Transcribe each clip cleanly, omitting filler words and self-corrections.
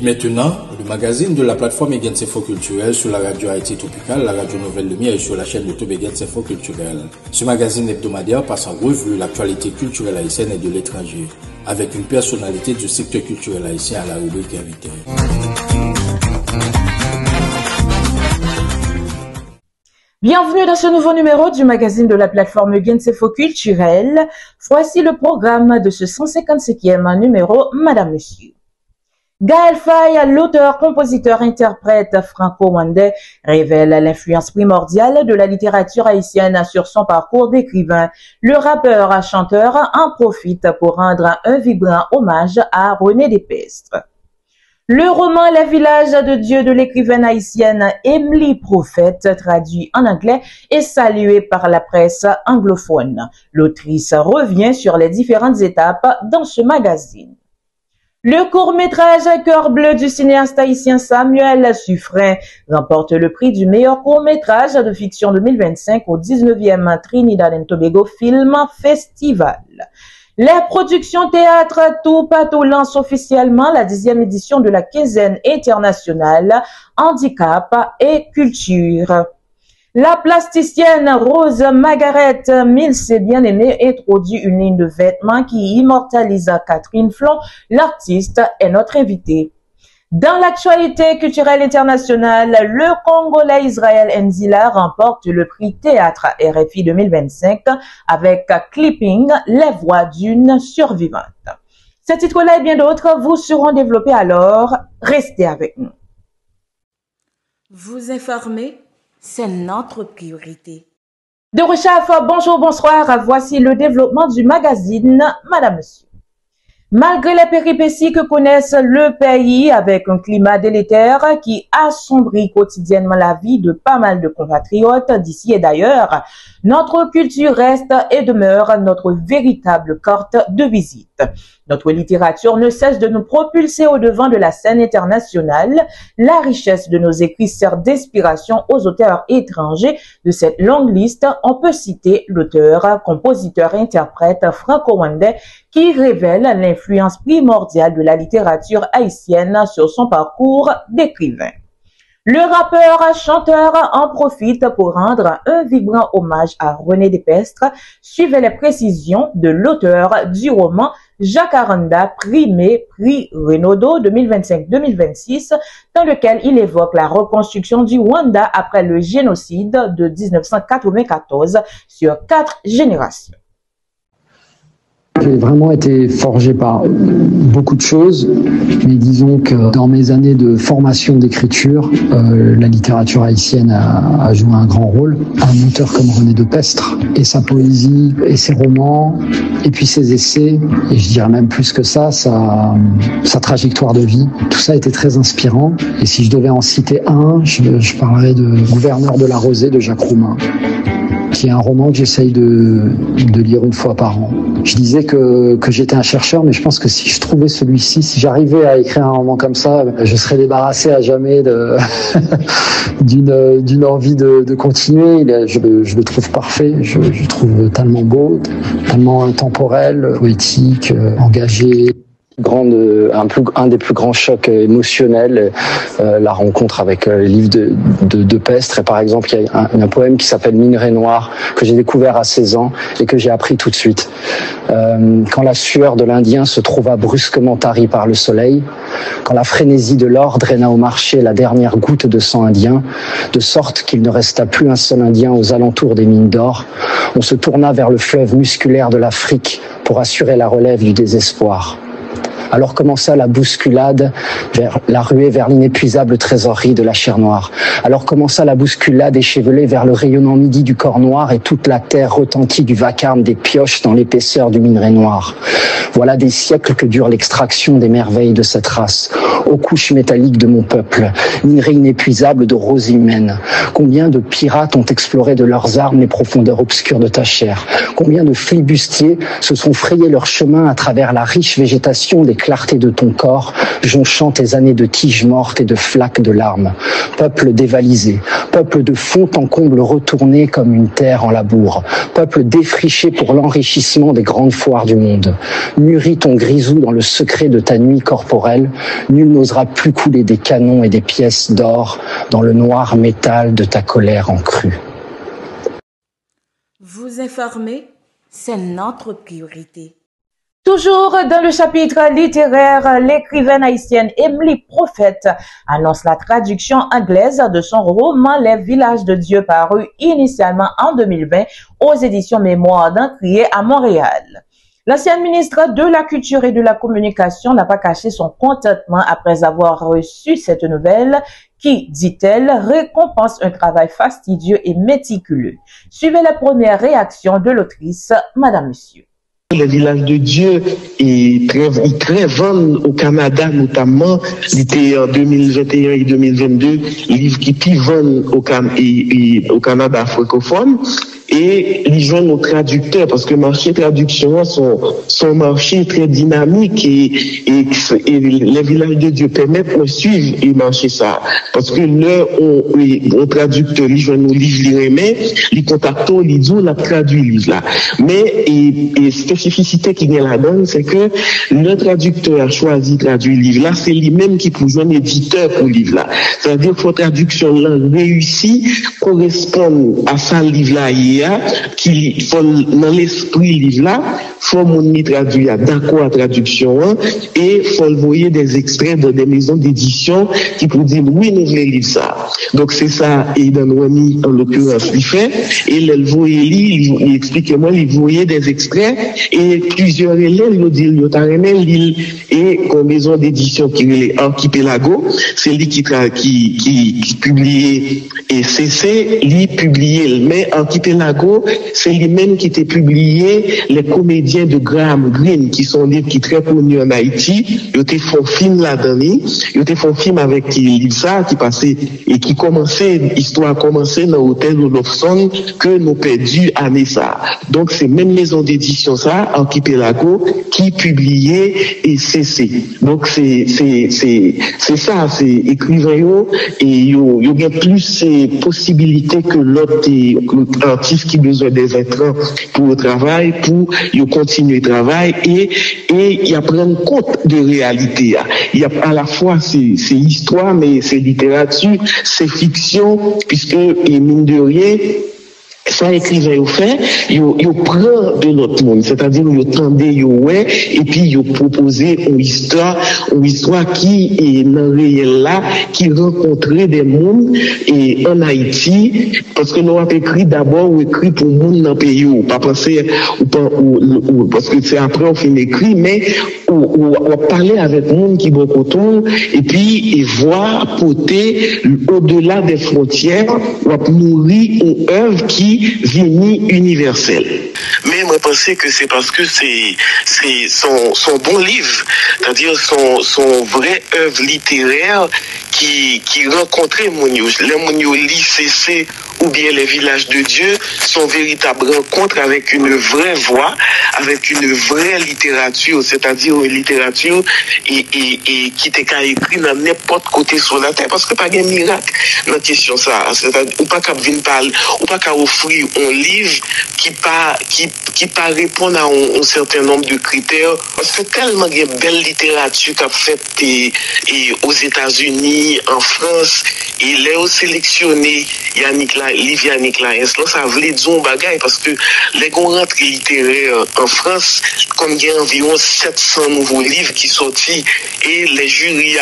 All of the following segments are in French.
maintenant, le magazine de la plateforme Egens Info Culturel sur la radio Haïti Tropical, la radio Nouvelle Lumière et sur la chaîne YouTube Egens Info Culturel. Ce magazine hebdomadaire passe en revue l'actualité culturelle haïtienne et de l'étranger, avec une personnalité du secteur culturel haïtien à la rubrique invité. Bienvenue dans ce nouveau numéro du magazine de la plateforme Egens Info Culturel. Voici le programme de ce 155e numéro, Madame Monsieur. Gaël Faye, l'auteur, compositeur, interprète franco-rwandais, révèle l'influence primordiale de la littérature haïtienne sur son parcours d'écrivain. Le rappeur chanteur en profite pour rendre un vibrant hommage à René Despestre. Le roman Les villages de Dieu de l'écrivaine haïtienne Emily Prophète, traduit en anglais, est salué par la presse anglophone. L'autrice revient sur les différentes étapes dans ce magazine. Le court-métrage Cœur bleu du cinéaste haïtien Samuel Suffren remporte le prix du meilleur court-métrage de fiction 2025 au 19e Trinidad and Tobago Film Festival. Les productions théâtre Toupatou lance officiellement la 10e édition de la quinzaine internationale Handicap et Culture. La plasticienne Rose Margaret Mills, bien-aimée, introduit une ligne de vêtements qui immortalise Catherine Flon. L'artiste est notre invité. Dans l'actualité culturelle internationale, le Congolais Israël Nzila remporte le prix Théâtre RFI 2025 avec Clipping, les voix d'une survivante. Ces titres-là et bien d'autres vous seront développés, alors restez avec nous. Vous informer, c'est notre priorité. De Rechaf, bonjour, bonsoir. Voici le développement du magazine Madame Monsieur. Malgré les péripéties que connaissent le pays avec un climat délétère qui assombrit quotidiennement la vie de pas mal de compatriotes d'ici et d'ailleurs, notre culture reste et demeure notre véritable carte de visite. Notre littérature ne cesse de nous propulser au devant de la scène internationale. La richesse de nos écrits sert d'inspiration aux auteurs étrangers. De cette longue liste, on peut citer l'auteur, compositeur et interprète franco-rwandais qui révèle l'influence primordiale de la littérature haïtienne sur son parcours d'écrivain. Le rappeur chanteur en profite pour rendre un vibrant hommage à René Despestre. Suivez les précisions de l'auteur du roman Jacaranda, primé prix Renaudot 2025-2026, dans lequel il évoque la reconstruction du Rwanda après le génocide de 1994 sur 4 générations. J'ai vraiment été forgé par beaucoup de choses, mais disons que dans mes années de formation d'écriture, la littérature haïtienne a joué un grand rôle. Un auteur comme René Despestre, et sa poésie, et ses romans, et puis ses essais, et je dirais même plus que ça, sa trajectoire de vie, tout ça était très inspirant. Et si je devais en citer un, je parlerais de Gouverneur de la Rosée de Jacques Roumain, qui est un roman que j'essaye de lire une fois par an. Je disais que j'étais un chercheur, mais je pense que si je trouvais celui-ci, si j'arrivais à écrire un roman comme ça, je serais débarrassé à jamais d'une envie de continuer. Je le trouve parfait, je le trouve tellement beau, tellement intemporel, poétique, engagé. Un des plus grands chocs émotionnels, la rencontre avec les livres de Despestre. Et par exemple, il y a un poème qui s'appelle Minerai noir, que j'ai découvert à 16 ans et que j'ai appris tout de suite. Quand la sueur de l'Indien se trouva brusquement tarie par le soleil, quand la frénésie de l'or draina au marché la dernière goutte de sang indien, de sorte qu'il ne resta plus un seul Indien aux alentours des mines d'or, on se tourna vers le fleuve musculaire de l'Afrique pour assurer la relève du désespoir. Alors commença la bousculade vers la ruée vers l'inépuisable trésorerie de la chair noire. Alors commença la bousculade échevelée vers le rayonnant midi du corps noir et toute la terre retentit du vacarme des pioches dans l'épaisseur du minerai noir. Voilà des siècles que dure l'extraction des merveilles de cette race. Aux couches métalliques de mon peuple, minerai inépuisable de rosée humaine. Combien de pirates ont exploré de leurs armes les profondeurs obscures de ta chair? Combien de flibustiers se sont frayés leur chemin à travers la riche végétation des clarté de ton corps, jonchant tes années de tiges mortes et de flaques de larmes. Peuple dévalisé, peuple de fond en comble retourné comme une terre en labour, peuple défriché pour l'enrichissement des grandes foires du monde. Mûris ton grisou dans le secret de ta nuit corporelle, nul n'osera plus couler des canons et des pièces d'or dans le noir métal de ta colère en crue. Vous informer, c'est notre priorité. Toujours dans le chapitre littéraire, l'écrivaine haïtienne Emily Prophète annonce la traduction anglaise de son roman Les Villages de Dieu paru initialement en 2020 aux éditions Mémoire d'Encrier à Montréal. L'ancienne ministre de la Culture et de la Communication n'a pas caché son contentement après avoir reçu cette nouvelle qui, dit-elle, récompense un travail fastidieux et méticuleux. Suivez la première réaction de l'autrice, Madame Monsieur. Les Villages de Dieu est très vendu au Canada notamment. Il était en 2021 et 2022 livre qui vendent au Canada francophone. Et ils joignent nos traducteurs parce que le marché traduction son marché très dynamique et les Villages de Dieu permettent de suivre et marcher ça parce que là on traducteur ils joignent nos livres les remet les contactons les disent on a traduit livre là mais et spécificité qui vient là-dedans c'est que le traducteur a choisi de traduire livre là c'est lui-même qui peut joindre éditeur pour livre là c'est-à-dire que la traduction là réussie correspond à ça livre là qui faut dans l'esprit livre là faut mon traduire d'accord à traduction et faut envoyer des extraits dans des maisons d'édition qui pour dire oui nous voulons lire ça donc c'est ça et dans Wani en l'occurrence il fait et il voyait il explique moi il voyait des extraits et plusieurs élèves lui dit il t'a remis l'île et une maison d'édition qui est Archipelago c'est lui qui publié et c'est lui publié mais Archipelago c'est lui-même qui t'a publié les comédiens de Graham Greene qui sont livres qui très connus en Haïti ils ont fait un film là-dedans ils ont fait un film avec Lisa qui passait et qui commençait l'histoire commençait dans l'hôtel Olofsson que nous perdu année ça donc c'est même maison d'édition ça Archipelago qui publiait et CC donc c'est ça c'est écrivain et yo a plus possibilités que l'autre artiste qui besoin des intrants pour le travail pour yo continuer le travail et il prend compte de réalité il y a à la fois c'est histoire mais c'est littérature c'est fiction puisque et mine de rien ça écrivain au fait yo prend de notre monde c'est-à-dire yo tendait yo ouais et puis yo proposer une histoire qui est dans le réel là qui rencontrer des mondes et en Haïti parce que nous avons écrit d'abord ou écrit pour monde dans pays ou pas penser ou parce que c'est après on finit écrit mais ou parler avec monde qui bon coton et puis et voir porter au-delà des frontières ou nourrir une œuvre qui vini universel. Mais moi, je pense que c'est parce que c'est son bon livre, c'est-à-dire son vrai œuvre littéraire qui rencontrait Mounio. Les Mounio lit CC ou bien les Villages de Dieu, son véritable rencontre avec une vraie voix, avec une vraie littérature, c'est-à-dire une littérature et qui t'est qu'à écrire dans n'importe côté sur la terre, parce que pas de miracle dans la question ça. C'est-à-dire, ou pas qu'à venir parler, ou pas qu'à offrir un livre qui pas répondre à un certain nombre de critères, parce que tellement il y a belle littérature qu'a fait et aux États-Unis, en France, et il est sélectionné Yannick Laens, là, ça voulait dire un bagage, parce que les grands rentrées littéraires en France, comme il y a environ 700 nouveaux livres qui sortis, et les jurys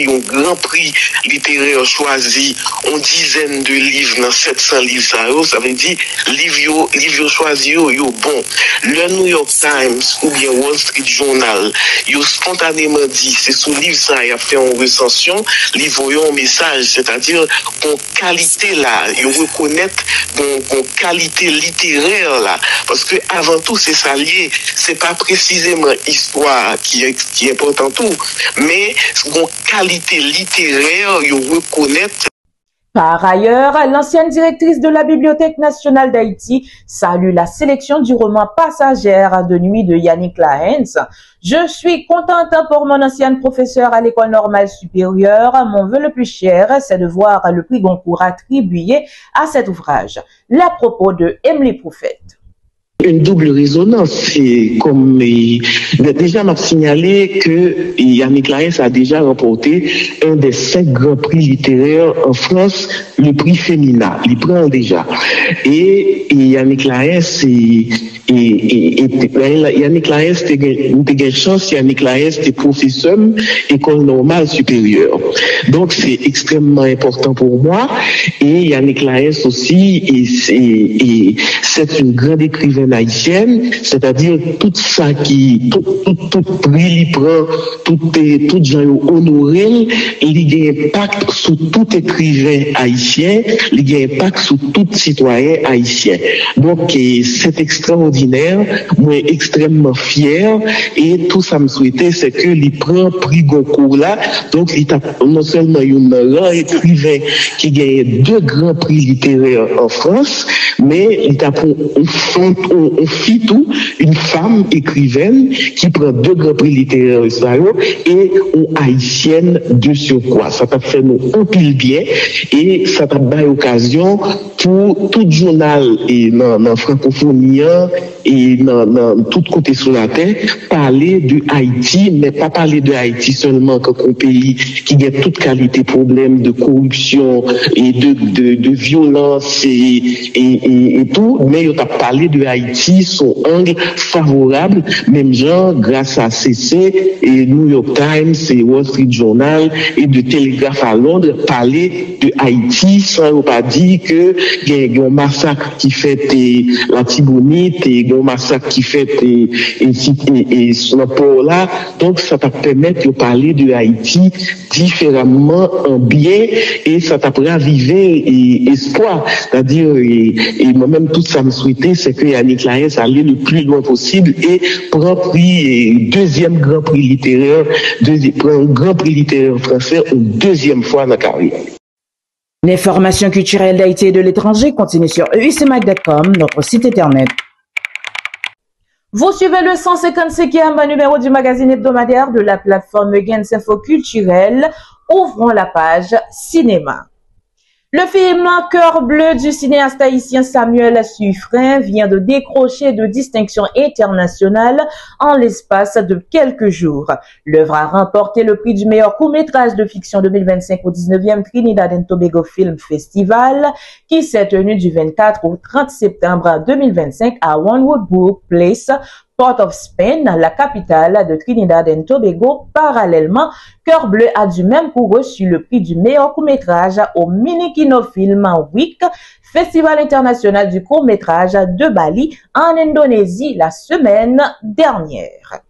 ont grand prix littéraire choisi, une dizaine de livres dans 700 livres, ça veut dire, livres choisis, bon. Le New York Times, ou bien Wall Street Journal, yo spontanément dit, c'est sous livre ça, il a fait une recension, livre un message, c'est-à-dire, qu'on qualité là, ils reconnaissent qu'on qualité littéraire là, parce que avant tout c'est ça lié, c'est pas précisément histoire qui est important tout, mais qu'on qualité littéraire, ils reconnaissent. Par ailleurs, l'ancienne directrice de la Bibliothèque nationale d'Haïti salue la sélection du roman Passagère de nuit de Yannick Lahens. Je suis contente pour mon ancienne professeure à l'école normale supérieure. Mon vœu le plus cher, c'est de voir le prix Goncourt attribué à cet ouvrage. Les propos de Emily Prophète. Une double résonance. C'est comme déjà m'a signalé que Yannick Lahens a déjà remporté un des 5 grands prix littéraires en France, le prix Femina. Il prend déjà. Et Yannick Lahens Yannick Lahens a chance, Yannick Lahens était professeur école normale supérieure. Donc c'est extrêmement important pour moi. Et Yannick Lahens aussi, c'est une grande écrivaine haïtienne, c'est-à-dire tout ça tout prix il prend, tout gens honoré, il a un impact sur tout écrivain haïtien, il a un impact sur tout citoyen haïtien. Donc c'est extraordinaire, moi extrêmement fier, et tout ça me souhaitait, c'est que il prend prix Goncourt là, donc il a non seulement un grand écrivain qui gagne 2 grands prix littéraires en France, mais il a on fit tout, une femme écrivaine qui prend 2 grands prix littéraires et une haïtienne de surcroît. Ça t'a fait nous un pile bien, et ça t'a donné l'occasion pour tout journal et dans francophonie et dans tout côté sur la terre parler de Haïti, mais pas parler de Haïti seulement comme un pays qui a toute qualité problème de corruption et de violence et tout, mais il a parlé de Haïti son angle favorable, même genre grâce à CC et New York Times et Wall Street Journal et de Télégraphe à Londres parler de Haïti sans pas dire que il y a un massacre qui fait la Tibonite et un massacre qui fait et sur le port là. Donc ça t'a permettre de parler de Haïti différemment en bien, et ça t'a raviver espoir, c'est-à-dire et moi-même tout ça me souhaitait, c'est que Yannick Lahens allait le plus loin possible et prend prix, 2e grand prix littéraire, prend un grand prix littéraire français une 2e fois dans la carrière. L'information culturelle d'Haïti et de l'étranger continue sur eusmac.com, notre site internet. Vous suivez le 155e numéro du magazine hebdomadaire de la plateforme Gens Info Culturel. Ouvrons la page cinéma. Le film Cœur bleu du cinéaste haïtien Samuel Suffren vient de décrocher de distinctions internationales en l'espace de quelques jours. L'œuvre a remporté le prix du meilleur court-métrage de fiction 2025 au 19e Trinidad and Tobago Film Festival, qui s'est tenu du 24 au 30 septembre 2025 à Onewood Brook Place, Port of Spain, la capitale de Trinidad and Tobago. Parallèlement, Cœur bleu a du même coup reçu le prix du meilleur court-métrage au Minikino Film Week, Festival international du court-métrage de Bali, en Indonésie, la semaine dernière.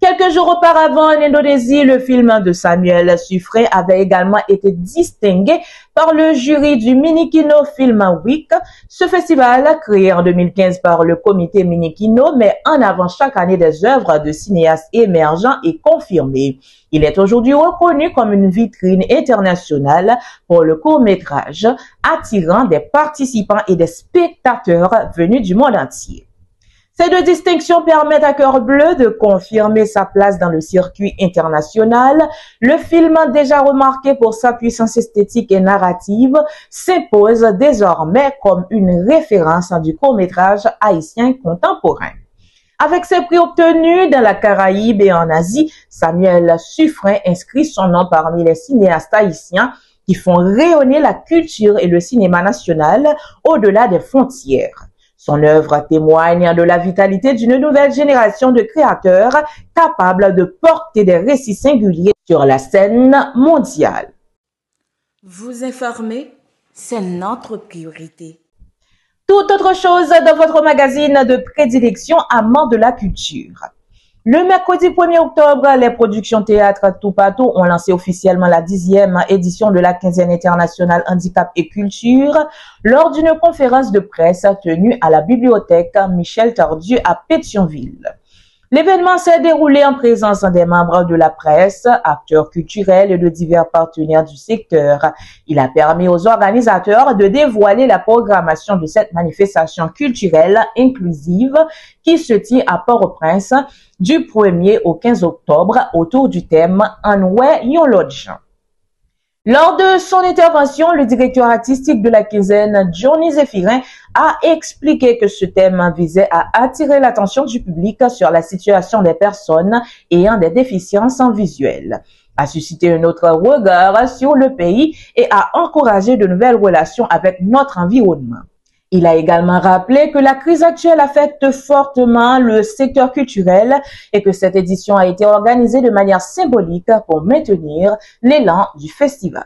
Quelques jours auparavant, en Indonésie, le film de Samuel Suffren avait également été distingué par le jury du Minikino Film Week. Ce festival, créé en 2015 par le comité Minikino, met en avant chaque année des œuvres de cinéastes émergents et confirmés. Il est aujourd'hui reconnu comme une vitrine internationale pour le court-métrage, attirant des participants et des spectateurs venus du monde entier. Ces 2 distinctions permettent à Cœur bleu de confirmer sa place dans le circuit international. Le film, déjà remarqué pour sa puissance esthétique et narrative, s'impose désormais comme une référence du court-métrage haïtien contemporain. Avec ses prix obtenus dans la Caraïbe et en Asie, Samuel Suffren inscrit son nom parmi les cinéastes haïtiens qui font rayonner la culture et le cinéma national au-delà des frontières. Son œuvre témoigne de la vitalité d'une nouvelle génération de créateurs capables de porter des récits singuliers sur la scène mondiale. Vous informer, c'est notre priorité. Toute autre chose dans votre magazine de prédilection, amant de la culture. Le mercredi 1er octobre, les productions théâtre Tout Patou ont lancé officiellement la 10e édition de la 15e internationale handicap et culture lors d'une conférence de presse tenue à la bibliothèque Michel Tardieu à Pétionville. L'événement s'est déroulé en présence des membres de la presse, acteurs culturels et de divers partenaires du secteur. Il a permis aux organisateurs de dévoiler la programmation de cette manifestation culturelle inclusive qui se tient à Port-au-Prince du 1er au 15 octobre autour du thème Anoué Yon Lodge. Lors de son intervention, le directeur artistique de la quinzaine, Johnny Zéphirin, a expliqué que ce thème visait à attirer l'attention du public sur la situation des personnes ayant des déficiences visuelles, à susciter un autre regard sur le pays et à encourager de nouvelles relations avec notre environnement. Il a également rappelé que la crise actuelle affecte fortement le secteur culturel et que cette édition a été organisée de manière symbolique pour maintenir l'élan du festival.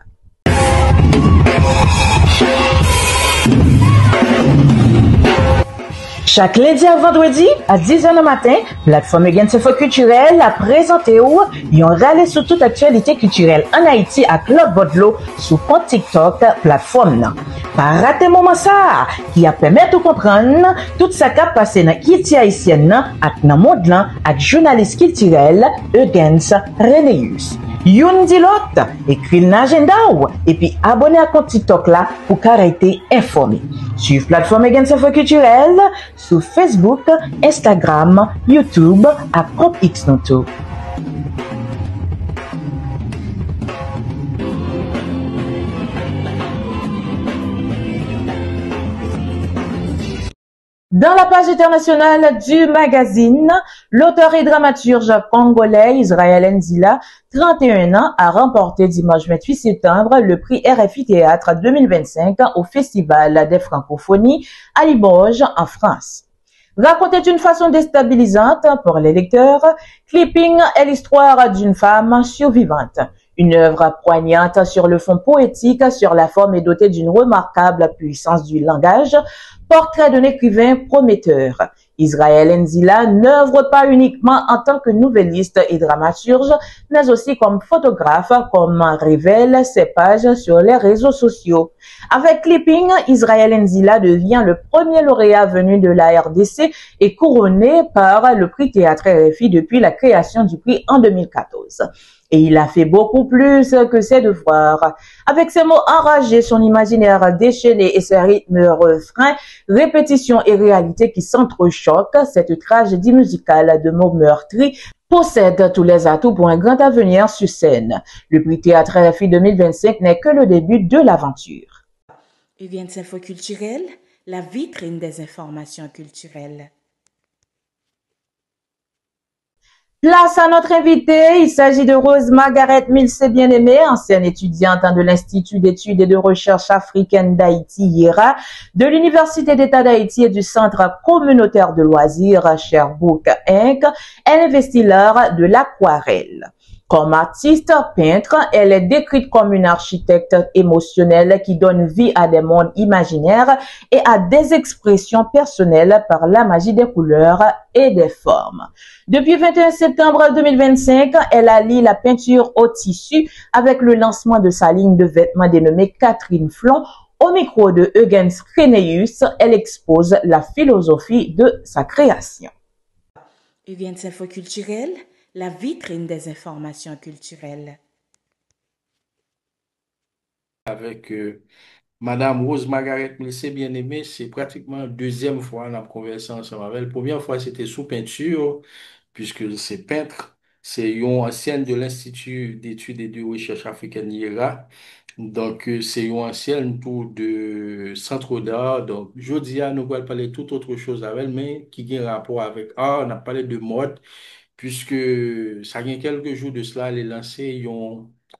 Chaque lundi à vendredi, à 10h du matin, plateforme Gens Info Culturel a présenté un rallye sur toute actualité culturelle en Haïti à Claude Bodlo sur compte TikTok plateforme. Pas rater moment ça, qui a permis de comprendre tout ça qui a passé dans Haïti haïtienne avec dans monde là avec journaliste culturel Eugens Renéus. Youn dit l'autre, écrit l'agenda et puis abonnez à compte TikTok là pour caractère informé. Suivez plateforme Gens Info Culturel sur Facebook, Instagram, YouTube à Pop X Noto. Dans la page internationale du magazine, l'auteur et dramaturge congolais Israël Nzila, 31 ans, a remporté dimanche 28 septembre le prix RFI Théâtre 2025 au Festival des Francophonies à Limoges, en France. Raconté d'une façon déstabilisante pour les lecteurs, Clipping est l'histoire d'une femme survivante. Une œuvre poignante sur le fond poétique, sur la forme et dotée d'une remarquable puissance du langage, portrait d'un écrivain prometteur. Israël Nzila n'œuvre pas uniquement en tant que nouvelliste et dramaturge, mais aussi comme photographe, comme révèlent ses pages sur les réseaux sociaux. Avec Clipping, Israël Nzila devient le premier lauréat venu de la RDC et couronné par le prix Théâtre RFI depuis la création du prix en 2014. Et il a fait beaucoup plus que ses devoirs. Avec ses mots enragés, son imaginaire déchaîné et ses rythmes refrains, répétition et réalité qui s'entrechoquent, cette tragédie musicale de mots meurtris possède tous les atouts pour un grand avenir sur scène. Le prix Théâtre RFI 2025 n'est que le début de l'aventure. Gens Info Culturel, la vitrine des informations culturelles. Place à notre invité, il s'agit de Rose Margaret Milsé Bien-Aimée, ancienne étudiante de l'Institut d'études et de recherche africaine d'Haïti, IERA, de l'Université d'État d'Haïti et du Centre communautaire de loisirs Sherbrooke Inc. Elle investit l'art de l'aquarelle. Comme artiste, peintre, elle est décrite comme une architecte émotionnelle qui donne vie à des mondes imaginaires et à des expressions personnelles par la magie des couleurs et des formes. Depuis 21 septembre 2025, elle allie la peinture au tissu avec le lancement de sa ligne de vêtements dénommée Catherine Flon. Au micro de Eugens Renéus, elle expose la philosophie de sa création. Gens Info Culturel, la vitrine des informations culturelles. Avec Madame Rose Margaret Milsé Bien-Aimée, c'est pratiquement la deuxième fois qu'on a conversé ensemble avec elle. La première fois, c'était sous peinture, puisque c'est peintre. C'est une ancienne de l'Institut d'études et de recherche africaine IERA. Donc, c'est une ancienne tour de centre d'art. Donc, je dis à nous allons parler tout autre chose avec elle, mais qui a un rapport avec art. On a parlé de mode, puisque ça y a quelques jours de cela, elle a lancé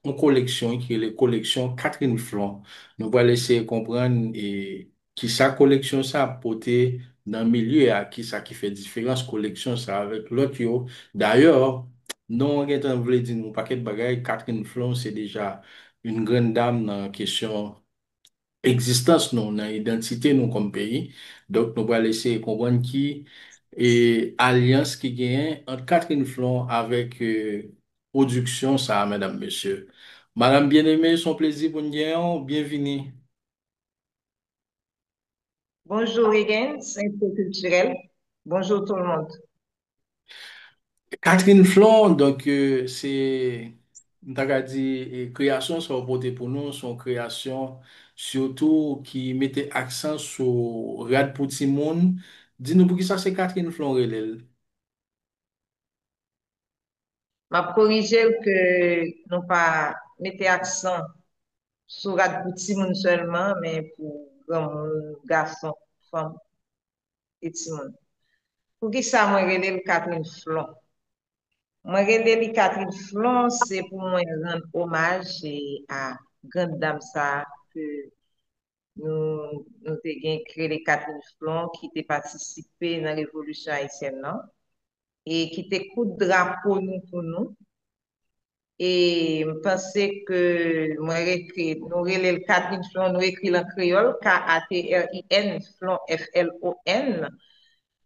une collection qui est la collection Catherine Flon. Nous allons essayer de comprendre et qui sa collection ça a porté dans le milieu et à qui ça qui fait différence collection ça avec l'autre. D'ailleurs, nous on voulait dire un paquet de bagages. Catherine Flon, c'est déjà une grande dame dans la question existence nous, dans l'identité nous comme pays. Donc, nous allons essayer de comprendre qui et alliance qui gagne entre Catherine Flon avec production, ça, mesdames, messieurs. Madame bien-aimée, son plaisir pour nous gagner. Bienvenue. Bonjour Higgins, Info Culturel. Bonjour tout le monde. Catherine Flon, donc c'est, t'as dit, création sur portée pour nous, son création surtout qui mettait accent sur Rad pour Timon. Dis-nous pour qui ça c'est Catherine Flon, relève. M'a corrigé que non pas mettez accent sur rad pour petit monde seulement, mais pour grand monde, garçon, femme et petit monde. Pour qui ça, moi, relève Catherine Flon? Moi, relève Catherine Flon, c'est pour moi rendre hommage à grande dame ça que nous avons créé les Catherine Flon qui était participé dans la révolution haïtienne, non? Et qui était coup de drapeau nous pour nous. Et je pensais que moi, écrit, nous relève Catherine Flon, nous écrit en créole, K-A-T-R-I-N, Flon, F-L-O-N.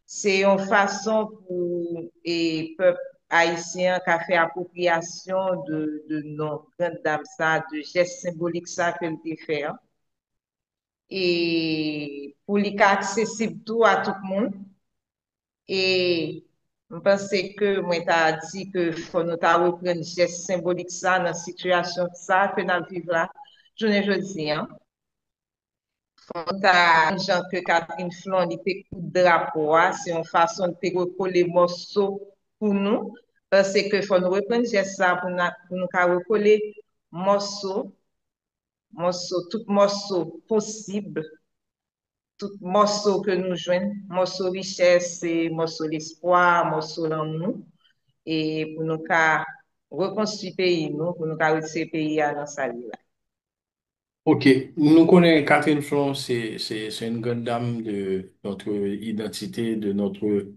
C'est une façon pour le peuple haïtien qui a fait appropriation de nos grandes dames, ça, de gestes symboliques ça qu'elle fait. Hein. Et pour les cas accessible tout à tout le monde. Et je pense que moi, t'as dit que faut nous ta reprendre geste symbolique ça dans la situation ça que nous vivons là. Je ne veux dire, faut ta gens que Catherine Flon il fait coup de drapeau, hein. C'est une façon de te recoller morceaux pour nous. Parce que faut nous reprendre geste ça pour nous recoller morceaux, tout morceau possible tout morceau que nous jouons, morceau richesse, c'est morceau l'espoir, morceau l'amour, et pour nous reconstruire le pays, nous, pour nous retirer le pays à dans sa vie. Ok, nous connaissons Catherine Flon, c'est une grande dame de notre identité, de notre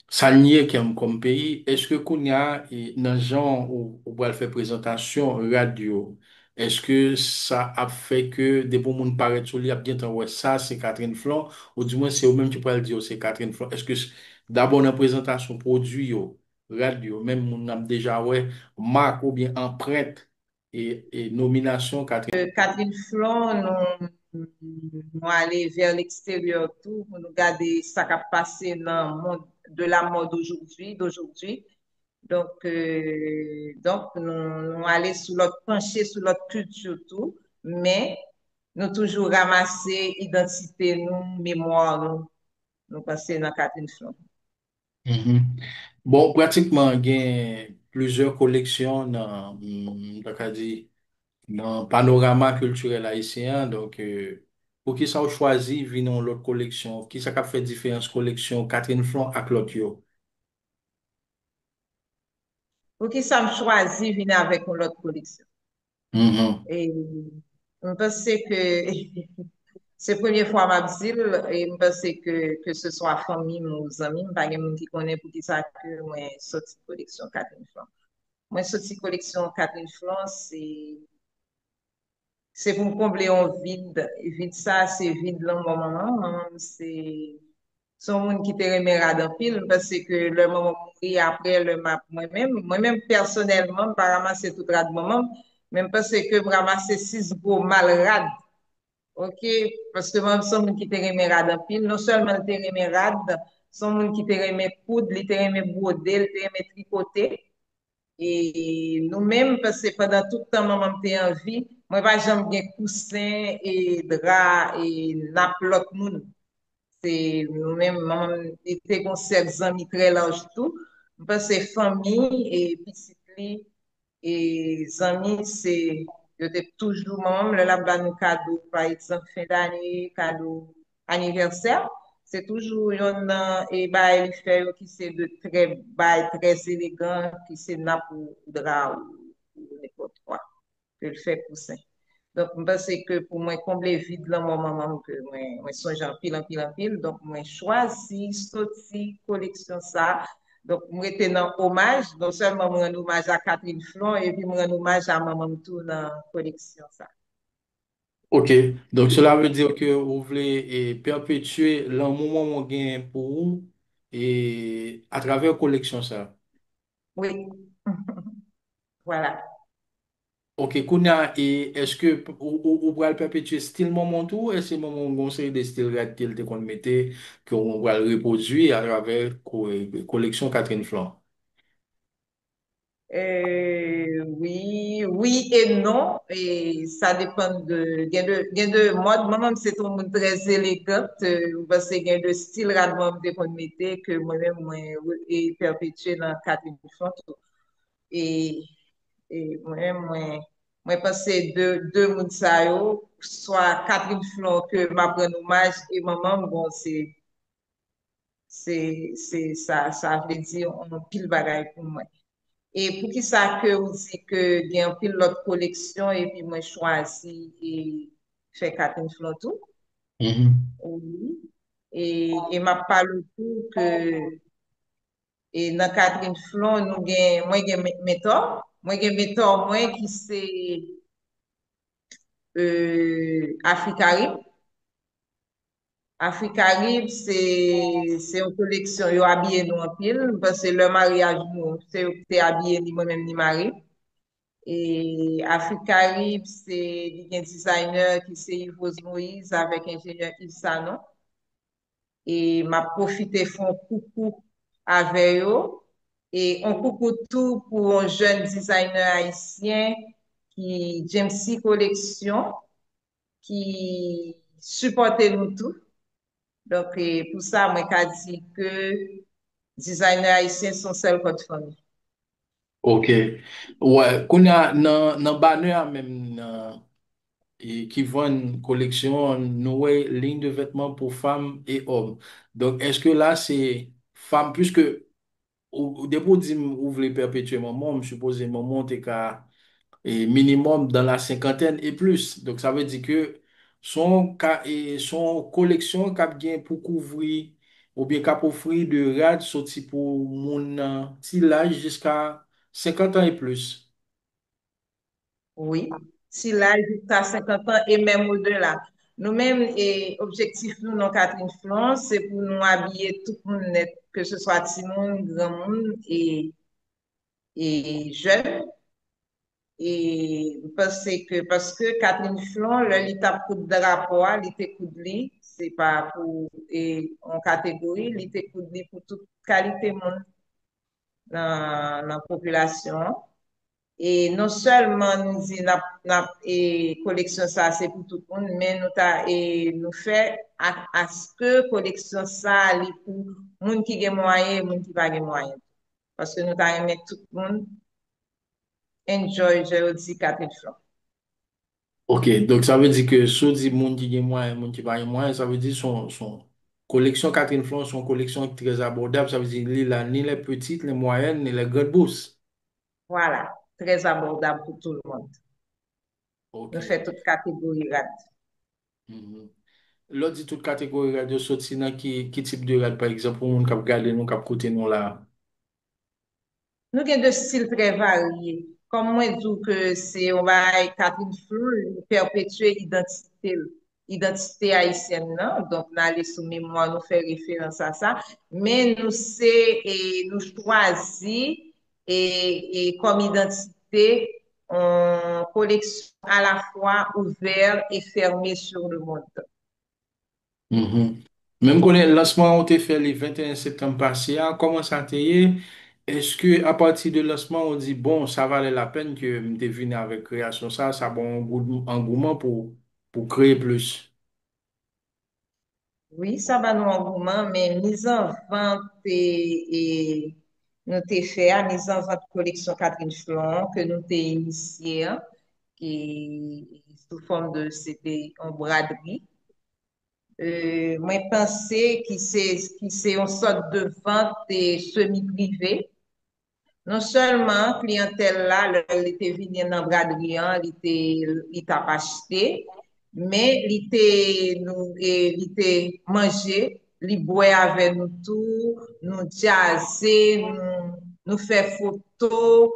salier qui aime comme pays. Est-ce que Kounia, dans le genre où elle fait présentation radio, est-ce que ça a fait que des bons monde paraissent sur lui, a bien dit, ouais, ça c'est Catherine Flon, ou du moins c'est au même tu peux le dire, c'est Catherine Flon. Est-ce que d'abord dans la présentation produit radio, même on a déjà ouais, marque ou bien empreinte et nomination Catherine. Catherine Flon, nous aller vers l'extérieur tout, pour nous garder ça qui a passé dans le monde de la mode d'aujourd'hui. Donc nous aller sur l'autre, pencher sur l'autre culture tout, mais nous toujours ramasser identité, nous, mémoire, nous passer dans Catherine Flon. Mhm. Bon, pratiquement, il y a plusieurs collections dans le panorama culturel haïtien. Donc, pour qui ça a choisi, venons l'autre collection? Qui ça a fait différence collection Catherine Flon à Clotio? Pour qui ça me choisit venir avec une autre collection. Mhm. Et je pense que c'est la première fois que je dis, et je pense que ce soit famille, mes amis, pas de monde qui connaît pour qui ça que moi sorti collection Catherine Flon. Moi sorti collection Catherine Flon, c'est pour me combler un vide. Et vide ça, c'est vide là, mon maman. Hein. C'est son monde qui te remet en pile parce que le moment mourir après le map moi-même personnellement, pas ramasser tout rad maman, même parce que je ramasser six gros mal rad. OK, parce que moi, son monde qui te remet en pile, non seulement te remet rad, son monde qui te remet coudre, il te remet broder, il te remet tricoter. Et nous-mêmes, parce que pendant tout le temps, maman était en vie, moi, pas jamais bien coussin et drap et nappe l'autre monde. C'est nous-mêmes, maman était comme ses amis très large tout. Parce que famille et petite li, et amis, c'est, j'étais toujours maman, le là nous cadeau, par exemple, fin d'année, cadeau anniversaire. C'est toujours yon et bah il fait qui c'est de très bah très élégant qui c'est n'a pour drap ou n'importe quoi que le fait poussin. Donc je pense que pour moi combler vide là mon maman que moi songe en pile donc moi choisi sorti collection ça donc moi était dans hommage non seulement moi rendre hommage à Catherine Flon et puis moi rendre hommage à maman tout dans collection ça. OK. Donc, cela veut dire que vous voulez perpétuer l'amour qu'on gagne pour vous et à travers collection ça. Oui, voilà. Ok, Kounia, et est-ce que ou pourrait le perpétuer style moment tout, est-ce que moment conseil des styles qu'il te qu'on mettait, qu'on va le reproduire à travers collection Catherine Flan? Oui, oui et non. Et ça dépend il y a de mode. Moi-même, c'est tout le monde très élégant. Parce qu'il y a de style radement de qu'on mettait que moi-même, moi, et perpétué dans Catherine Dufont. Et, et moi-même, moi, pense que c'est deux moun sa yo, soit Catherine Flon que m'apprenne hommage et maman, bon, ça veut dire un pile bagaille pour moi. Et pour qui ça que vous dites que il y a un pile l'autre collection et puis moi choisi et fait Catherine Flon tout? Mhm. Oui. Et m'a parlé tout que et dans Catherine Flon, moi gen mentor, moi qui c'est Africarib. Africarib, c'est une collection, yo habillé nous en pile, parce que le mariage, nous, c'est eux qui t'es habillé ni moi-même ni mari. Et Africarib, c'est un designer qui c'est Yves Moïse avec ingénieur Yves Sanon. Et m'a profité font coucou avec eux. Et on coucou tout pour un jeune designer haïtien qui, James C. Collection, qui supportait nous tous. Donc, pour ça, moi, je dit que designers haïtiens sont seuls contre famille. Ok. Ouais, qu'on a dans banner même et qui vend une collection nouvelle ligne de vêtements pour femmes et hommes. Donc, est-ce que là, c'est femmes, puisque au début, dit ouvre les perpétuer maman, je suppose maman, t'es qu'à et minimum dans la cinquantaine et plus. Donc, ça veut dire que son collection cap gen pour couvrir ou bien cap offrir de rad sorti pour mon petit âge jusqu'à 50 ans et plus. Oui. Si là, jusqu'à 50 ans et même au-delà. Nous-mêmes, et objectif nous, dans Catherine Flon, c'est pour nous habiller tout le monde net, que ce soit petit monde, grand monde et jeune. Et parce que Catherine Flon, le lit a coup de drapeau, il était coup de lit, c'est pas pour en catégorie, il était coup de lit pour toute qualité monde dans la population. Et non seulement nous dit et collection ça c'est pour tout le monde, mais nous fait à ce que collection ça li pour monde qui a moyen, monde qui pas moyen. Parce que nous t'a aimé tout le monde enjoy jeudi 4 francs. Ok, donc ça veut dire que ceux dit monde qui gagne moins, monde qui pas gagne moins, ça veut dire son collection Catherine Flon, son collection très abordable, ça veut dire ni les petites, les moyennes, ni les grandes bourses. Voilà, très abordable pour tout le monde. Ok. Nous fait toute catégorie rat. Mhm. L'autre dit toute catégorie radio sorti dans qui type de radio, par exemple, pour moun kap gade nous, kap kote nous là. Nous avons de styles très variés. Comme moi, je dis que c'est, on va, Catherine Fleur, perpétuer identité haïtienne, non? Donc, nous allons sous mémoire, nous faire référence à ça. Mais nous, nous choisir comme identité, en collection à la fois ouverte et fermée sur le monde. Mhm. Même quand le lancement a été fait le 21 septembre passé, comment ça a été? Est-ce que à partir de lancement, on dit, bon, ça valait la peine que je devine avec création ça bon engouement pour créer plus. Oui, ça va nous engouement, mais mise en vente nous t'ai fait à mise en vente collection Catherine Flon que nous t'ai initié, hein, qui sous forme de c'était en braderie. Moi pensais qui c'est une sorte de vente semi-privée. Non seulement clientèle là, elle était venue dans la braderie, hein, il t'a acheté, mais il était mangé, il boit avec nous tout, nous jaser, nous faire photo,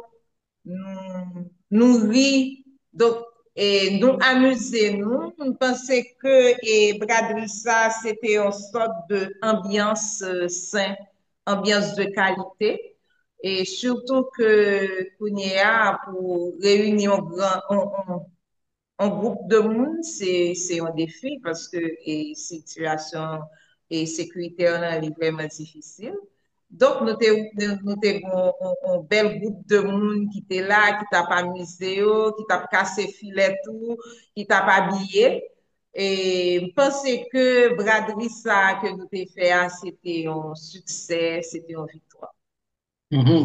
nous rit, donc, et nous amuser, nous pensons que braderie ça, c'était une sorte d'ambiance sain, ambiance de qualité. Et surtout que Kounia, pour réunir un groupe de monde, c'est un défi parce que situation sécuritaire là, elle est vraiment difficile. Donc, nous te un bel groupe de monde qui était là, qui t'a pas amusé, qui t'a cassé filet tout, qui t'a pas habillé. Et je pense que braderie ça que nous t'ai fait, c'était un succès, c'était une victoire.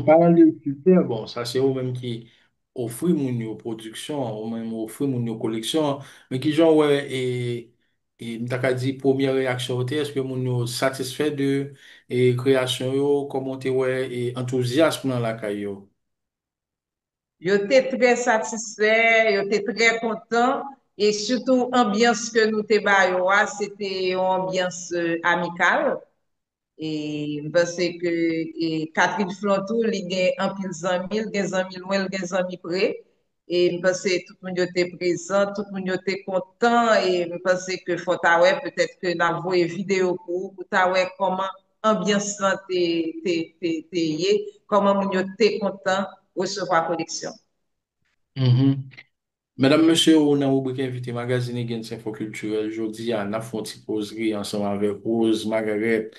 Parlant de critères, bon, ça c'est eux-mêmes qui offrent mon yo production, eux-mêmes offrent mon yo collection, mais qui genre ouais et m'ta ka dit première réaction était est-ce que mon yo satisfait de et création yo, comment t'es ouais et enthousiasme dans la caille yo. Yo te très satisfait, yo te très content et surtout ambiance que nous te bayo, c'était une ambiance amicale. Et parce que Catherine Flantou, li gen un pile zanmi, li gen zanmi loin, li gen zanmi près. Et parce que tout le monde était présent, tout le monde était content. Et parce que faut ta ouais, peut-être que n'a voué vidéo pour ta ouais comment ambiance là te yé, comment moun yo te content recevoir collection. Mhm. Mesdames, Messieurs, on a rubrique invité magazine Gens Info Culturel. Jeudi, on a fait une petite poserie ensemble avec Rose, Margaret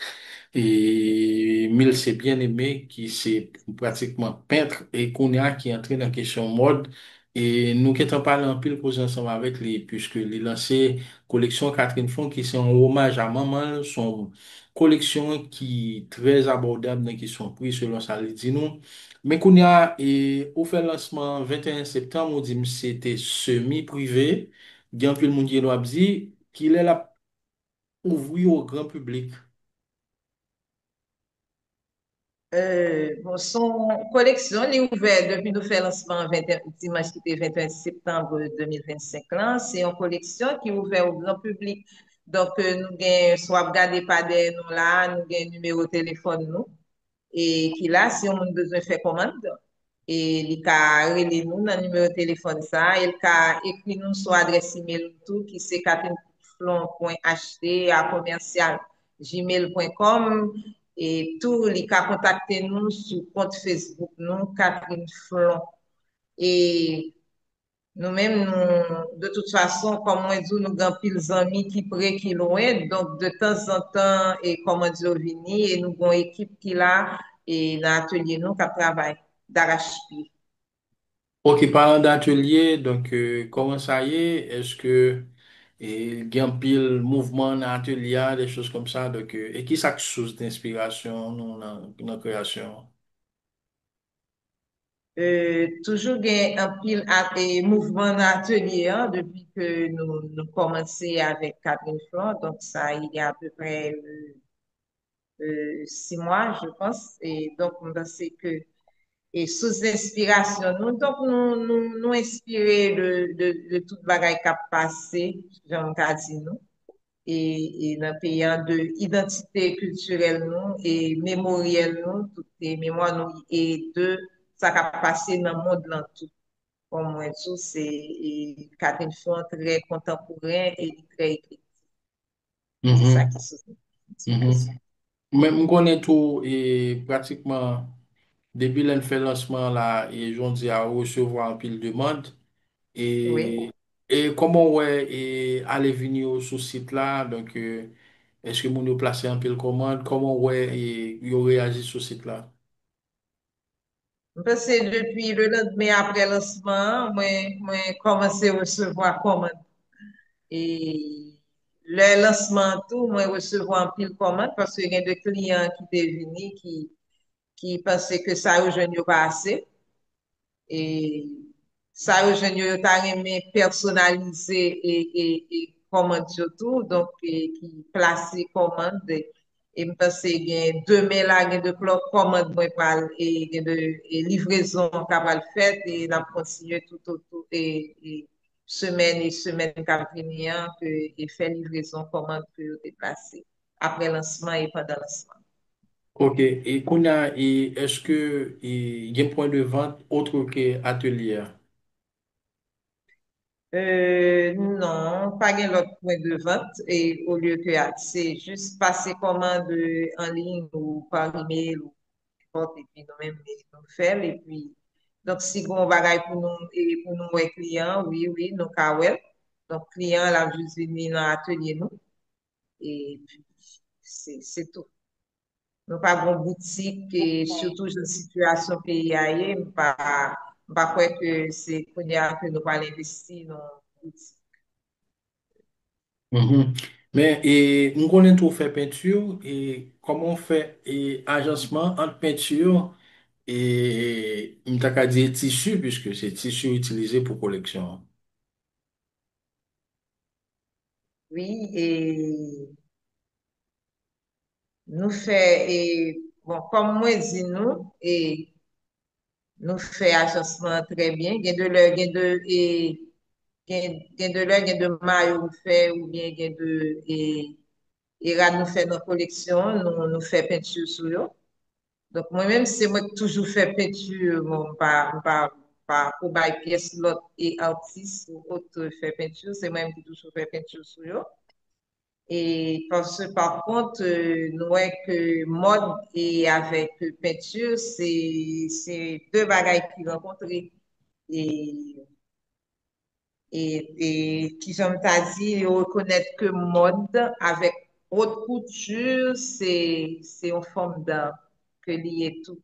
et Mille c'est bien aimé qui c'est pratiquement peintre et qu'on a qui est entré dans la question mode. Et nous qui t'en parlé en pile cause ensemble avec lui puisque il lancé collection Catherine Fon qui c'est un hommage à maman, son collection qui est très abordable dans qui sont prix selon ça, il dit nous. Mais qu'on a, et au fait lancement 21 septembre, on dit que c'était semi-privé. Il y a un peu de monde qui nous a dit qu'il est là ouvrir au grand public. Bon, son collection est ouverte depuis nous faire lancement 21, dimanche qui était 21 septembre 2025 là. C'est une collection qui est ouverte au grand public. Donc, nous gagnons soit regarder pas des nous là, nous gagnons numéro de téléphone nous. Et qui là, si on a besoin de faire commande, et il a relé nous dans le numéro de téléphone ça, il a écrit nous sur adresse email tout qui c'est catherineflon.ht à commercial gmail.com et tout, il a contacté nous sur compte Facebook nous, Catherine Flon. Et nous-mêmes, de toute façon, comme moi dis, nous avons pile amis qui près, qui loin, donc de temps en temps, et comme on dit, on vini, et nous avons une équipe qui là, et dans l'atelier, nous, qui travaille d'arrache-pied. Ok, parlant d'atelier, donc comment ça y est? Est-ce que il y a un pile mouvement dans l'atelier, des choses comme ça? Donc, et qui ça source d'inspiration dans la création? Toujours gain un pile et mouvement d'atelier hein, depuis que nous commençons avec Catherine Flon, donc ça, il y a à peu près 6 mois, je pense, et donc, on pense que et sous inspiration nous donc nous inspirer de toute bagaille qui a passé j'en dit nous et dans le pays de identité culturelle nous et mémorielle nous toutes les mémoires nous et de ça qui a passé dans le monde là tout comme moi tout c'est Catherine Fon très contemporain et très écrit c'est ça Mhm, qui sous inspiration. mhm. Mais on connaît tout et pratiquement depuis le fait lancement là et j'en dis à recevoir un pile de demande. Oui. Et, et comment ouais et aller venir sur ce site là donc est-ce que vous nous placez un peu le commande comment ouais et vous réagissez sur ce site là. Parce que depuis le lendemain après le lancement, moi commencé à recevoir commande. Et le lancement tout, moi recevoir un pile commande parce que y a des clients qui étaient venus qui pensaient que ça aujourd'hui pas assez. Et ça aujourd'hui t'a aimé personnaliser et commande surtout, donc qui placer commande. Et je pense que gen demain là, gen de commande moi pral et gen de et livraison capable faite et n'a continuer tout semaine et semaine qu'a venir hein, que et faire livraison commande que yo déplacer après lancement et pendant lancement. Ok, et qu'on a et est-ce que il y a un point de vente autre que atelier? Non, pas gen l'autre point de vente et au lieu que c'est juste passer commande en ligne ou par email ou n'importe, et puis nous-mêmes nous faire et puis donc si on bagaille pour nous et pour nous ouais, clients, oui, oui, nous ka ouais. Donc client la juste venir dans l'atelier nous et puis c'est tout. nou pa gon boutik, e surtout jan situasyon peyi a ye, mpa kwe ke se konye a ke nou pa l'investi non boutik. Mhm. Mais on connaît tout fait peinture et comment on fait et agencement entre peinture et on t'a qu'à dire tissu puisque c'est tissu utilisé pour collection. Oui, e nou fe, bon, kom mwen di nou, nou fe ajansman tre bien, gen de lè, gen de may ou fe, ou bien gen de, rad nou fe nan koleksyon, nou fe pentur sou yo. Donk mwen mèm se mwen toujou fe pentur, bon, pa pou bay piyes lot e artist ou ot fe pentur, se mwen mèm ki toujou fe pentur sou yo. Et parce par contre, nous voyons que mode et avec peinture, c'est deux bagailles qui rencontrent et, qui, j'aime t'a dit, reconnaître que mode avec haute couture, c'est une forme d'art que lié tout.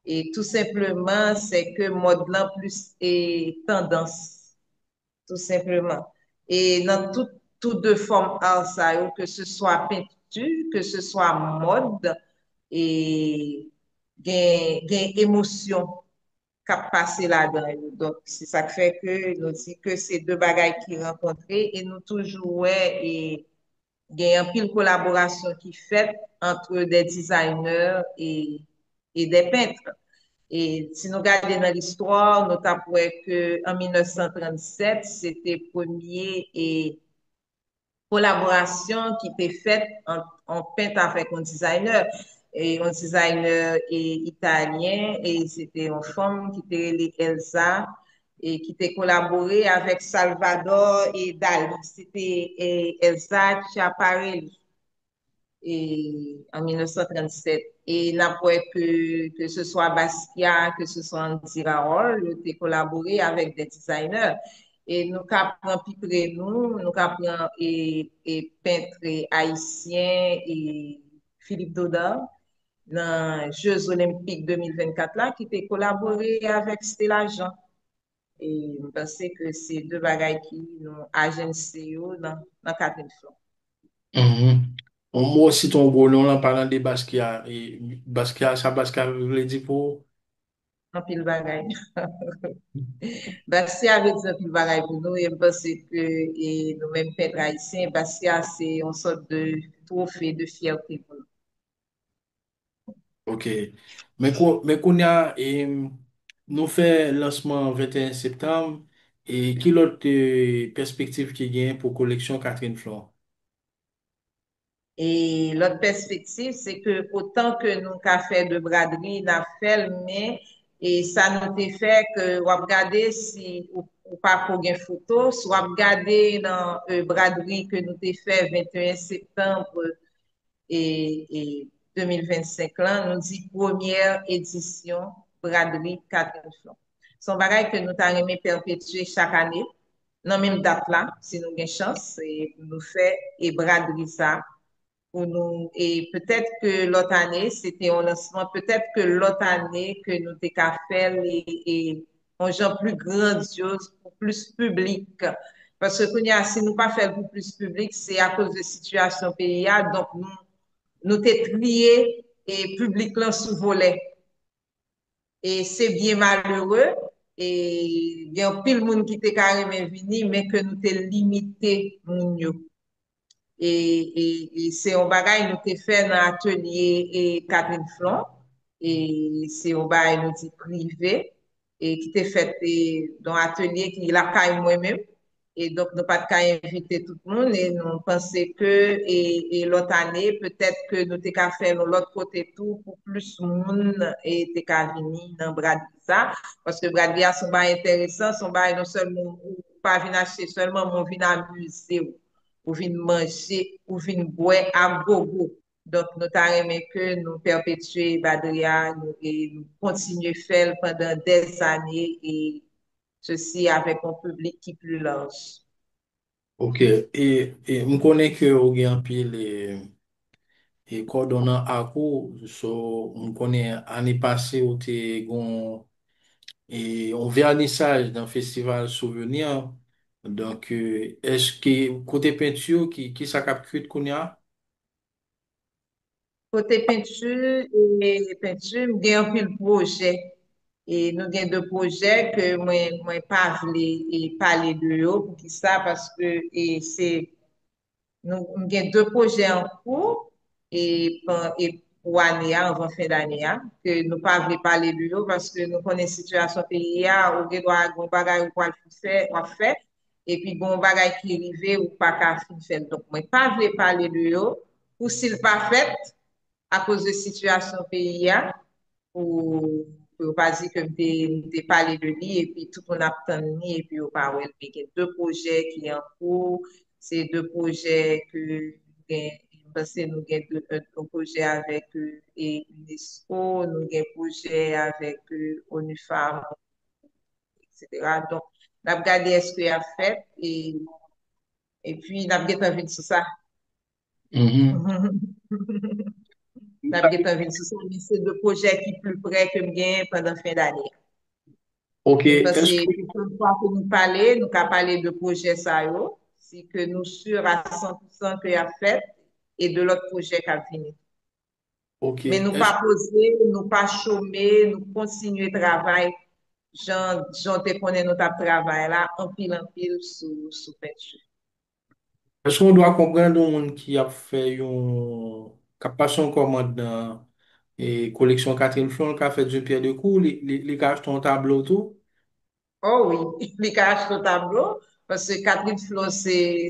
Et tout simplement, c'est que mode là plus est tendance tout simplement. Et dans toutes deux formes art ça yo, que ce soit peinture, que ce soit mode, et gen émotion qu'a passé là-dedans. Donc, c'est ça qui fait que nous dit que c'est deux bagailles qui rencontrent et nous toujours ouais, et gen un pile collaboration qui fait entre des designers et des peintres. Et si nous regardons dans l'histoire, nous avons que en 1937, c'était premier et collaboration qui était faite en peintre avec un designer. Et un designer italien, et c'était une femme qui était Elsa, et qui était collaboré avec Salvador et Dali. C'était Elsa Schiaparelli en 1937. Et n'importe que ce soit Basquiat, que ce soit Andy Warhol, ils ont collaboré avec des designers. Et nous apprenons plus nous apprenons et peintre haïtien et Philippe Dodin dans les Jeux Olympiques 2024 là, qui a collaboré avec Stella Jean. Et je pense que c'est deux bagailles qui nous agencé dans Catherine Flaw. Mhm. Moi aussi ton beau nom là parlant de Basquiat et Basquiat ça Basquiat veut dire pour En pile bagaille. Bastia avec un pile bagaille pour nous, et parce que nous-mêmes, peintres haïtiens, Bastia, c'est une sorte de trophée de fierté pour nous. OK. Mais qu'on a nous fait lancement 21 septembre et qui l'autre perspective qui gagne pour collection Catherine Flore. Et l'autre perspective, c'est que autant que nous avons fait de braderie, nous avons fait, mais et ça nous a fait que, on regarder si ou pas pour une photo, soit regarder dans braderie que nous avons fait 21 septembre et 2025 là, nous dit première édition braderie 4 Flon. Son bagage que nous avons aimé perpétuer chaque année, dans même date là, si nous avons chance, et nous fait et braderie ça pour nous. Et peut-être que l'autre année, c'était un lancement, peut-être que l'autre année que nous avons fait et un genre plus grandiose, pour plus public. Parce que si nous pas fait pour plus public, c'est à cause de la situation pays. Donc, nous t'es trié et public là sous volet. Et c'est bien malheureux. Et il y a un pile monde qui t'est carrément venu, mais que nous t'es limité, moun yo. Et c'est un bagage nous t'ai fait dans l'atelier et Catherine Flon. Et c'est un bagage nous dit privé et qui t'est fait dans l'atelier qui la caille moi-même. Et donc, nous pas de qu'à inviter tout le monde et nous pensons que, et l'autre année, peut-être que nous t'es qu'à faire l'autre côté tout pour plus de monde et t'es qu'à venir dans Bradville. Parce que Bradville, son bail intéressant, son bail non seulement, ou pas venir acheter seulement, mais on vient amuser ou vin manger, ou vin boire à gogo. Donc, nous avons aimé que nous perpétuer Badria et nous continuer faire pendant des années et ceci avec un public qui est plus large. OK. Et on connaît que au gain pile et coordonnant ACO. So, on connaît année passée où t'es gon et on vernissage d'un festival souvenir. Donc, est-ce que côté peinture, qui ça capte qu'on y a? Côté peinture, et peinture, nous avons un pile projet. Et nous avons deux projets que moi pas voulu et parler de eux pour qui ça parce que et c'est nous avons deux projets en cours et pour année avant fin d'année que nous pas voulu parler de eux parce que nous connaissons la situation pays où il doit un bagage ou faire et puis bon bagage qui arrivé ou pas qu'à faire donc moi pas voulu parler de eux pour s'il pas fait à cause de situation pays pour pas dire que m'te parlé de lui et puis tout le monde a entendu et puis au pas ouais, il y a deux projets qui sont en cours, c'est deux projets que parce que nous avons un projet avec et UNESCO, nous avons un projet avec ONU Femmes, etc. Donc, on a regardé ce qu'il a fait et puis on a regardé sur ça. Mhm. On a regardé sur ça, mais c'est deux projets qui sont plus près que nous pendant fin d'année. OK. Et parce Est-ce que que, une fois que nous avons parlé de projet ça, c'est que nous sommes sûrs à 100% qu'il a fait et de l'autre projet qui a fini. OK. Mais nous Est-ce pas poser, nous pas chômer, nous continuer travail. J'en te connais notre travail là, en pile sous peinture. Est-ce qu'on doit comprendre un monde qui a fait une qui a passé une commande dans et collection Catherine Flon, qui a fait du pierre de coups, les gars achètent un tableau tout? Oh oui, il cache le tableau parce que Catherine Flon, c'est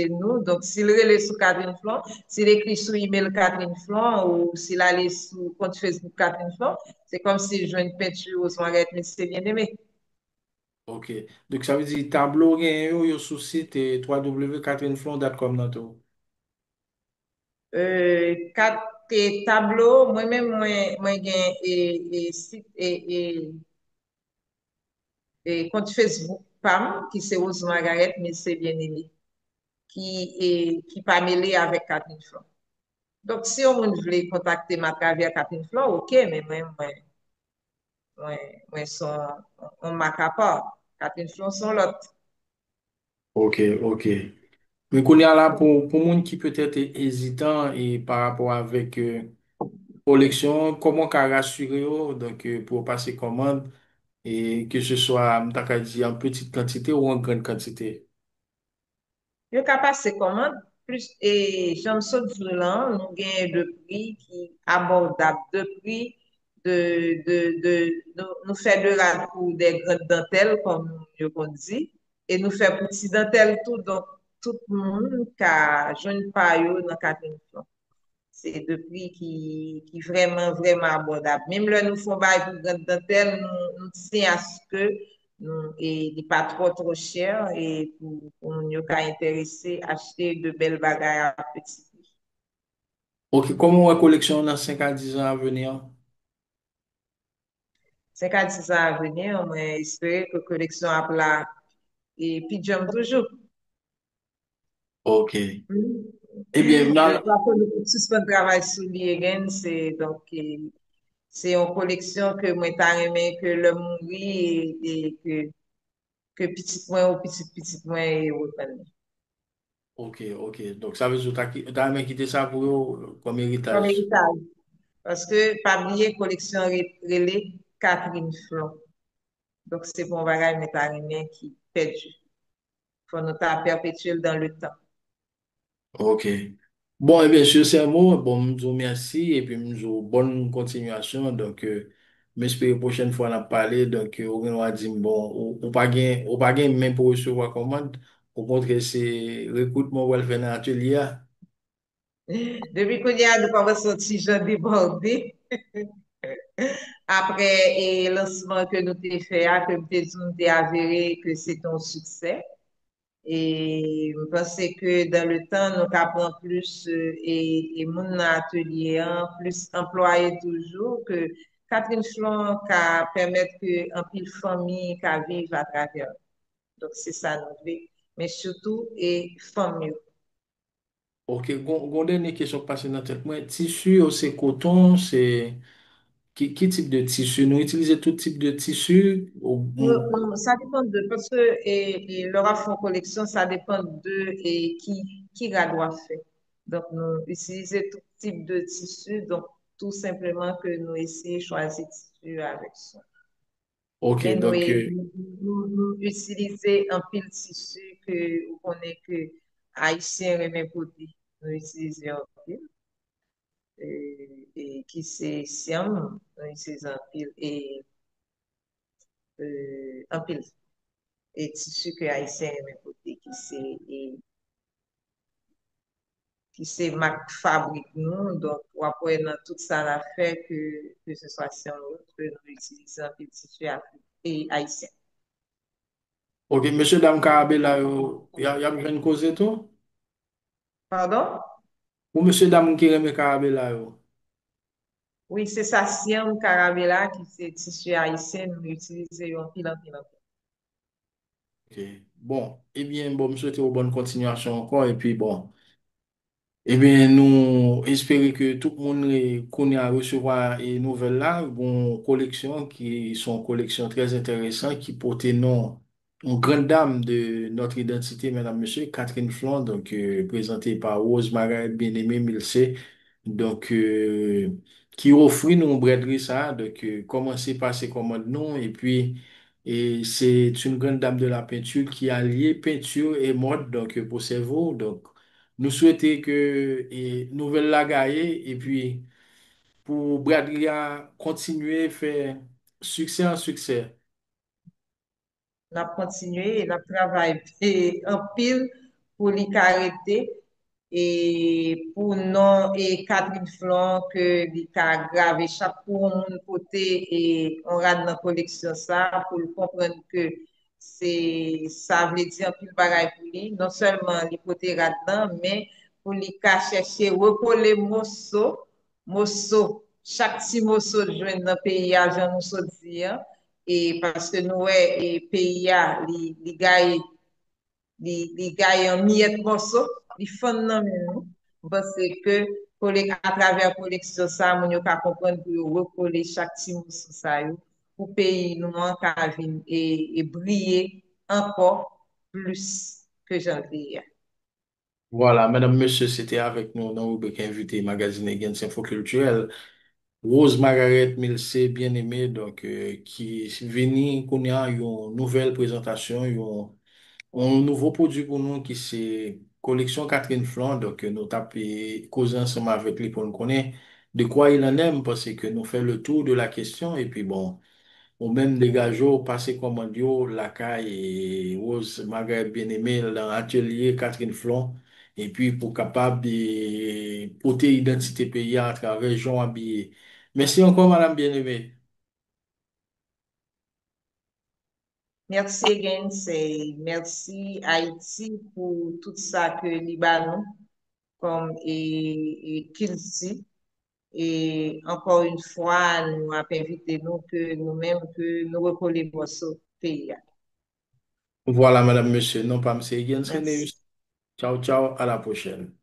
nous. Donc, s'il relève sur Catherine Flon, s'il écrit sur email Catherine Flon ou s'il allait sur compte Facebook Catherine Flon, c'est comme s'il jouait une peinture aux Marguerite, mais c'est bien aimé. OK. Donc ça veut dire tableau gen yo sur site www.catherineflon.com nan tout. Quatre tableaux, moi-même, moi, gen site et compte Facebook PAM, qui c'est Rose Margaret, mais c'est bien aimé, qui pas mêlé avec Catherine Flon. Donc, si on voulait contacter ma travers Catherine Flon, ok, mais moi, on m'a capable. Catherine Flon, son l'autre. OK, OK. Mais qu'on y a là pour monde qui peut-être est hésitant et par rapport avec collection, comment qu'a rassurer yo, donc pour passer commande et que ce soit m'ta ka di en petite quantité ou en grande quantité. Yo kapab se komand, plus, e jom so di lan, nou gen de pri ki abordab, de pri nou fè de la pou de grande dantel, kon yo kon di, e nou fè pou ti dantel tout, don tout moun ka joun pa yo nan katen flon. Se de pri ki vreman, vreman abordab. Mem le nou fon bay pou grande dantel, nou ti aske et n'est pas trop cher et pour nous qui intéressé acheter de belles bagages à petit prix. OK, comment on collection dans 5 à 10 ans à venir? 56 ans à venir, on espère que la collection a plat et puis j'aime toujours. OK. Mm. Eh bien, Je crois que nous suspend travail sur l'IEGEN, c'est donc c'est une collection que moi t'as aimé que le mourir et que petit point ou petit point et autant. OK, OK. Donc ça veut dire que tu as quitté ça pour eux comme Comme héritage. héritage. Parce que, pas oublier, collection relais Catherine Flon. Donc, c'est pour bagage métarimien qui perdu. Faut nous ta perpétuer dans le temps. OK. Bon, eh bien, sur ces mots, bon, je vous remercie et puis je vous bonne continuation. Donc, m'espère prochaine fois on a parlé. Donc, on va dire, bon, ou pas gain même pour recevoir commande. Au contraire, c'est recrutement ou elle fait dans l'atelier. Depuis qu'on y a, nous avons sorti gens débordé. Après, et lancement que nous t'ai fait, que nous t'ai avéré que c'est un succès. Et je pense que dans le temps, nous apprenons plus et mon atelier, hein, plus employé toujours que Catherine Flon qui permettre que un pile famille qui vivre à travers. Donc c'est ça nous voulons. Mais surtout et famille. Ok, gon dernière question passée dans tête. Moi, tissu, c'est coton, c'est qui type de tissu? Nous utilisons tout type de tissu? Non, ça dépend de, parce que leur font collection, ça dépend de qui la doit faire. Donc, nous utilisons tout type de tissu, donc tout simplement que nous essayons de choisir tissu avec ça. Ok, Mais donc, nous utilisons un pile tissu que vous connaissez que Haïtien et même côté. Nous utilisons un pile, et qui c'est Siam, nous utilisons un pile. Et tissu que Haïtien aime côté qui c'est marque fabrique nous donc ou après dans tout ça la fait que ce soit si on que nous utilisons un petit tissu et haïtien. ok, monsieur, dame, Carabella, y a une cause et tout? Pardon? Ou monsieur, dame, qui aime Carabella, yo? Oui, c'est ça, Siam Carabella qui c'est tissu haïtien, nous utilisons en pile en pile en pile. Ok, bon, eh bien, bon, monsieur, souhaite une bonne continuation encore, et puis bon. Eh bien, nous espérons que tout le monde connaît à recevoir une nouvelle là, une collection qui sont collections très intéressantes qui portent nom une grande dame de notre identité, mesdames, messieurs, Catherine Fland, donc présentée par Rose Margaret Bien-Aimée Milsé, donc qui offre nous une braderie ça, donc commencez par ses commandes non, et puis c'est une grande dame de la peinture qui a lié peinture et mode, donc pour cerveau, donc nous souhaitons que nouvelle la gagne et puis pour Bradria continuer à faire succès en succès. N'a continué, n'a travaillé en pile pour les arrêter et pour non et Catherine Flon que les a gravé chaque pour mon côté et on rade dans la collection ça pour comprendre que c'est ça veut dire pile bagaille pour lui non seulement les côtés là-dedans mais pour les cas chercher recoller morceau chaque petit morceau de joindre dans le pays à Jean nous dire et parce que nous, et pays, les gars, en miette morceau, les fonds non, parce que à travers la collection, ça, on a comprendre pour recoller chaque petit morceau, ça, pour pays, nous, en et briller encore plus que j'en ai. Voilà, mesdames, messieurs, c'était avec nous dans le rubrique invité magazine Gens Info Culturel. Rose Margaret Milsé, bien aimée, donc qui vient qu'on a une nouvelle présentation, un nouveau produit pour nous qui c'est collection Catherine Fland, donc nous tapons causer ensemble avec lui pour nous connaître de quoi il en aime parce que nous fait le tour de la question et puis bon, ou même des gageaux passer commande yo, la caille et Rose Margaret bien-aimée dans l'atelier Catherine Fland et puis pour capable de porter identité pays à travers région habillée. Merci encore madame bien-aimée. Merci again, c'est merci Haïti pour tout ça que Libanon comme et qu'il dit. Et encore une fois, nous avons invité nous que nous-mêmes que nous recollons ce pays. Voilà madame monsieur, non pas monsieur Higgins Merci. Renéus. Ciao ciao, à la prochaine.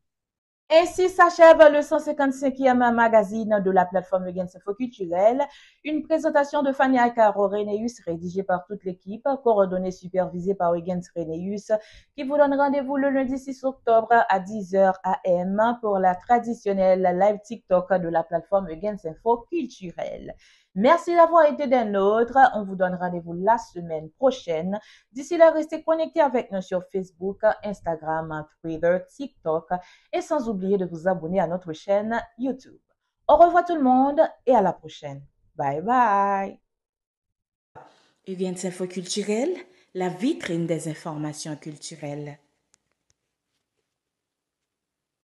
Ainsi s'achève le 155e magazine de la plateforme Gens Info Culturel, une présentation de Fania Caro Reneus rédigée par toute l'équipe, coordonnée supervisée par Gens Reneus, qui vous donne rendez-vous le lundi 6 octobre à 10h AM pour la traditionnelle live TikTok de la plateforme Gens Info Culturel. Merci d'avoir été des nôtres. On vous donne rendez-vous la semaine prochaine. D'ici là, restez connectés avec nous sur Facebook, Instagram, Twitter, TikTok et sans oublier de vous abonner à notre chaîne YouTube. Au revoir tout le monde et à la prochaine. Bye bye. Evian Info Culturel, la vitrine des informations culturelles.